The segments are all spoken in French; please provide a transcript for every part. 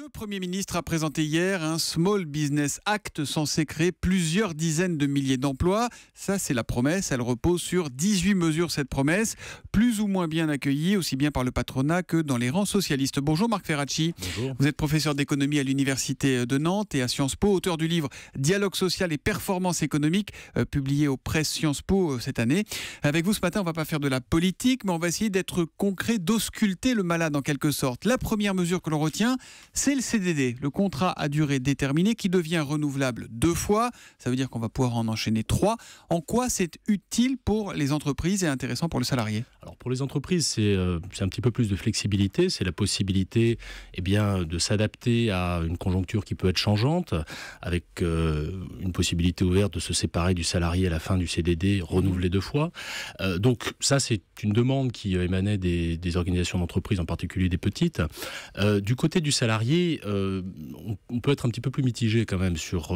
Le Premier ministre a présenté hier un Small Business Act censé créer plusieurs dizaines de milliers d'emplois. Ça, c'est la promesse. Elle repose sur 18 mesures, cette promesse, plus ou moins bien accueillie, aussi bien par le patronat que dans les rangs socialistes. Bonjour Marc Ferracci. Bonjour. Vous êtes professeur d'économie à l'Université de Nantes et à Sciences Po, auteur du livre Dialogue social et performance économique, publié aux presses Sciences Po cette année. Avec vous ce matin, on ne va pas faire de la politique, mais on va essayer d'être concret, d'ausculter le malade en quelque sorte. La première mesure que l'on retient, c'est le CDD, le contrat à durée déterminée qui devient renouvelable 2 fois. Ça veut dire qu'on va pouvoir en enchaîner 3. En quoi c'est utile pour les entreprises et intéressant pour le salarié ? Alors pour les entreprises, c'est un petit peu plus de flexibilité. C'est la possibilité de s'adapter à une conjoncture qui peut être changeante, avec une possibilité ouverte de se séparer du salarié à la fin du CDD, renouvelé 2 fois. Donc ça, c'est une demande qui émanait des organisations d'entreprise, en particulier des petites. Du côté du salarié, on peut être un petit peu plus mitigé quand même sur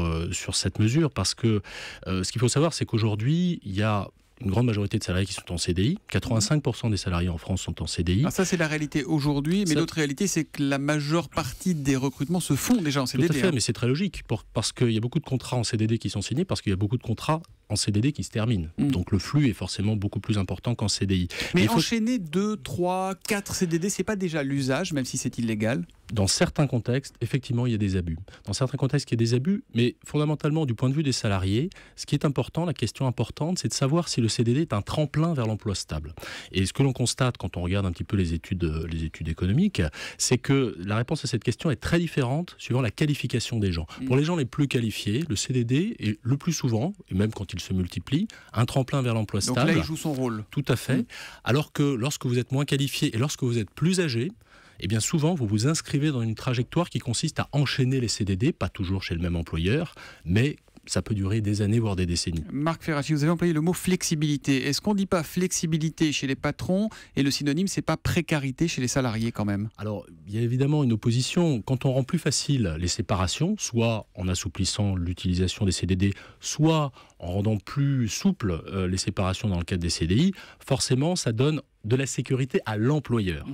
cette mesure, parce que ce qu'il faut savoir, c'est qu'aujourd'hui, il y a une grande majorité de salariés qui sont en CDI. 85% des salariés en France sont en CDI. Alors ça, c'est la réalité aujourd'hui, mais l'autre réalité, c'est que la majeure partie des recrutements se font déjà en CDD. Tout à fait, mais c'est très logique, parce qu'il y a beaucoup de contrats en CDD qui sont signés, parce qu'il y a beaucoup de contrats en CDD qui se terminent. Donc le flux est forcément beaucoup plus important qu'en CDI. Mais enchaîner 2, 3, 4 CDD, c'est pas déjà l'usage, même si c'est illégal ? Dans certains contextes, effectivement, il y a des abus. Dans certains contextes, il y a des abus, mais fondamentalement, du point de vue des salariés, ce qui est important, la question importante, c'est de savoir si le CDD est un tremplin vers l'emploi stable. Et ce que l'on constate quand on regarde un petit peu les études économiques, c'est que la réponse à cette question est très différente suivant la qualification des gens. Pour les gens les plus qualifiés, le CDD est le plus souvent, et même quand il se multiplie, un tremplin vers l'emploi stable. Donc là, il joue son rôle. Tout à fait. Alors que lorsque vous êtes moins qualifié et lorsque vous êtes plus âgé, eh bien souvent, vous vous inscrivez dans une trajectoire qui consiste à enchaîner les CDD, pas toujours chez le même employeur, mais ça peut durer des années, voire des décennies. Marc Ferracci, vous avez employé le mot flexibilité. Est-ce qu'on ne dit pas flexibilité chez les patrons et le synonyme, c'est pas précarité chez les salariés quand même ? Alors, il y a évidemment une opposition. Quand on rend plus facile les séparations, soit en assouplissant l'utilisation des CDD, soit en rendant plus souple les séparations dans le cadre des CDI, forcément, ça donne de la sécurité à l'employeur,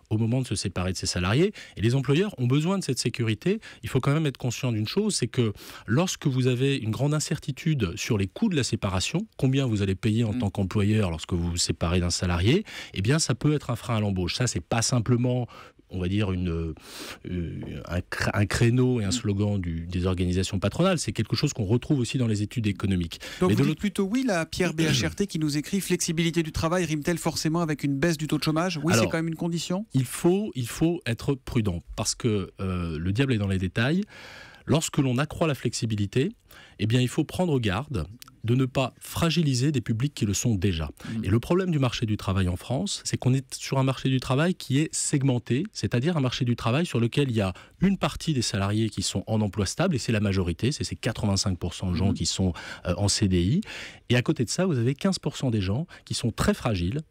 au moment de se séparer de ses salariés. Et les employeurs ont besoin de cette sécurité. Il faut quand même être conscient d'une chose, c'est que lorsque vous avez une grande incertitude sur les coûts de la séparation, combien vous allez payer en tant qu'employeur lorsque vous vous séparez d'un salarié, eh bien ça peut être un frein à l'embauche. Ça, c'est pas simplement, on va dire, un créneau et un slogan des organisations patronales. C'est quelque chose qu'on retrouve aussi dans les études économiques. Donc vous dites plutôt oui, la Pierre BHRT qui nous écrit flexibilité du travail rime-t-elle forcément avec une baisse du taux de chômage ? Oui, c'est quand même une condition ? Il faut être prudent, parce que le diable est dans les détails. Lorsque l'on accroît la flexibilité, eh bien, il faut prendre garde de ne pas fragiliser des publics qui le sont déjà. Et le problème du marché du travail en France, c'est qu'on est sur un marché du travail qui est segmenté, c'est-à-dire un marché du travail sur lequel il y a une partie des salariés qui sont en emploi stable, et c'est la majorité, c'est ces 85% de gens qui sont en CDI. Et à côté de ça, vous avez 15% des gens qui sont très fragiles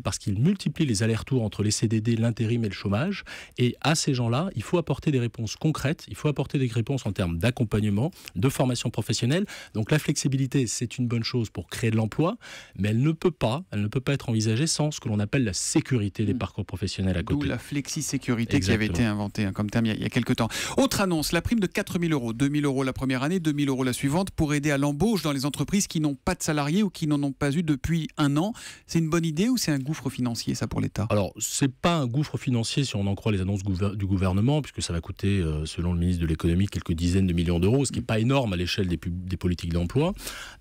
parce qu'ils multiplient les allers-retours entre les CDD, l'intérim et le chômage. Et à ces gens-là, il faut apporter des réponses concrètes, il faut apporter des réponses en termes d'accompagnement, de formation professionnelle. Donc la flexibilité, c'est une bonne chose pour créer de l'emploi, mais elle ne peut pas être envisagée sans ce que l'on appelle la sécurité des parcours professionnels à côté. D'où la flexi-sécurité qui avait été inventée comme terme il y a quelques temps. Autre annonce, la prime de 4 000 €, 2 000 € la première année, 2 000 € la suivante, pour aider à l'embauche dans les entreprises qui n'ont pas de salariés ou qui n'en ont pas eu depuis 1 an. C'est une bonne idée ou c'est un gouffre financier, ça, pour l'État ? Alors, c'est pas un gouffre financier si on en croit les annonces du gouvernement, puisque ça va coûter, selon le ministre de l'économie, quelques dizaines de millions d'euros, ce qui n'est pas énorme à l'échelle des politiques d'emploi.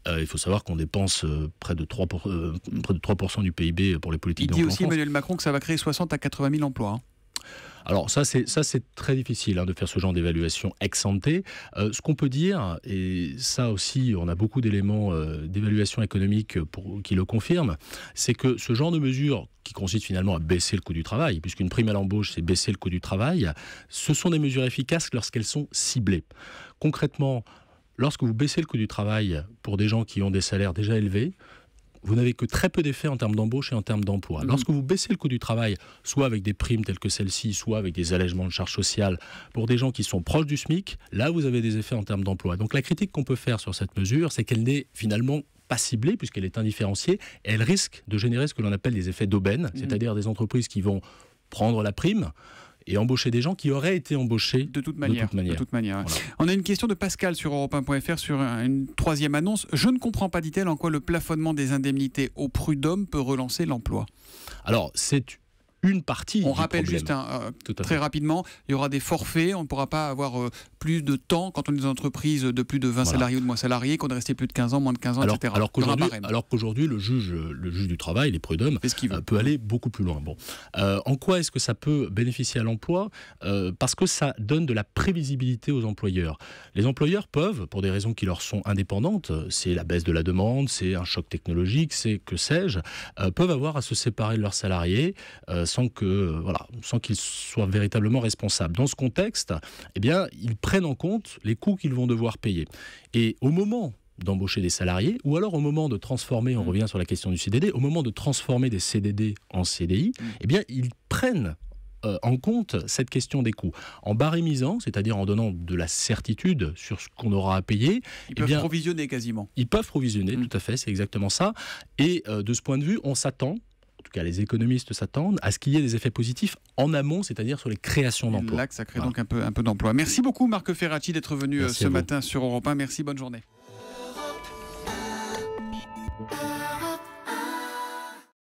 Il faut savoir qu'on dépense près de 3% du PIB pour les politiques d'emploi. Il dit aussi, Emmanuel Macron, que ça va créer 60 à 80 000 emplois. Alors ça c'est très difficile de faire ce genre d'évaluation ex ante. Ce qu'on peut dire, et ça aussi on a beaucoup d'éléments d'évaluation économique qui le confirment, c'est que ce genre de mesures qui consiste finalement à baisser le coût du travail, puisqu'une prime à l'embauche c'est baisser le coût du travail, ce sont des mesures efficaces lorsqu'elles sont ciblées. Concrètement, lorsque vous baissez le coût du travail pour des gens qui ont des salaires déjà élevés, vous n'avez que très peu d'effets en termes d'embauche et en termes d'emploi. Lorsque vous baissez le coût du travail, soit avec des primes telles que celle-ci, soit avec des allègements de charges sociales pour des gens qui sont proches du SMIC, là vous avez des effets en termes d'emploi. Donc la critique qu'on peut faire sur cette mesure, c'est qu'elle n'est finalement pas ciblée puisqu'elle est indifférenciée et elle risque de générer ce que l'on appelle des effets d'aubaine, c'est-à-dire des entreprises qui vont prendre la prime et embaucher des gens qui auraient été embauchés de toute manière. Voilà. On a une question de Pascal sur Europe1.fr sur une troisième annonce. Je ne comprends pas, dit-elle, en quoi le plafonnement des indemnités au prud'homme peut relancer l'emploi. Alors, c'est une partie. On rappelle juste très rapidement, il y aura des forfaits, on ne pourra pas avoir plus de temps quand on est dans une entreprise de plus de 20 salariés ou de moins salariés, qu'on est resté plus de 15 ans, moins de 15 ans, etc. Alors qu'aujourd'hui, le juge du travail, les prud'hommes, peut aller beaucoup plus loin. Bon. En quoi est-ce que ça peut bénéficier à l'emploi ? Parce que ça donne de la prévisibilité aux employeurs. Les employeurs peuvent, pour des raisons qui leur sont indépendantes, c'est la baisse de la demande, c'est un choc technologique, c'est que sais-je, peuvent avoir à se séparer de leurs salariés sans qu'ils soient véritablement responsables. Dans ce contexte, eh bien, ils prennent en compte les coûts qu'ils vont devoir payer. Et au moment d'embaucher des salariés, ou alors au moment de transformer, on revient sur la question du CDD, au moment de transformer des CDD en CDI, eh bien, ils prennent en compte cette question des coûts. En barémisant, c'est-à-dire en donnant de la certitude sur ce qu'on aura à payer. Ils peuvent provisionner quasiment. Ils peuvent provisionner, tout à fait, c'est exactement ça. Et de ce point de vue, on s'attend, en tout cas les économistes s'attendent, à ce qu'il y ait des effets positifs en amont, c'est-à-dire sur les créations d'emplois. Là, que ça crée donc un peu d'emplois. Merci beaucoup Marc Ferracci d'être venu ce matin sur Europe 1. Merci, bonne journée.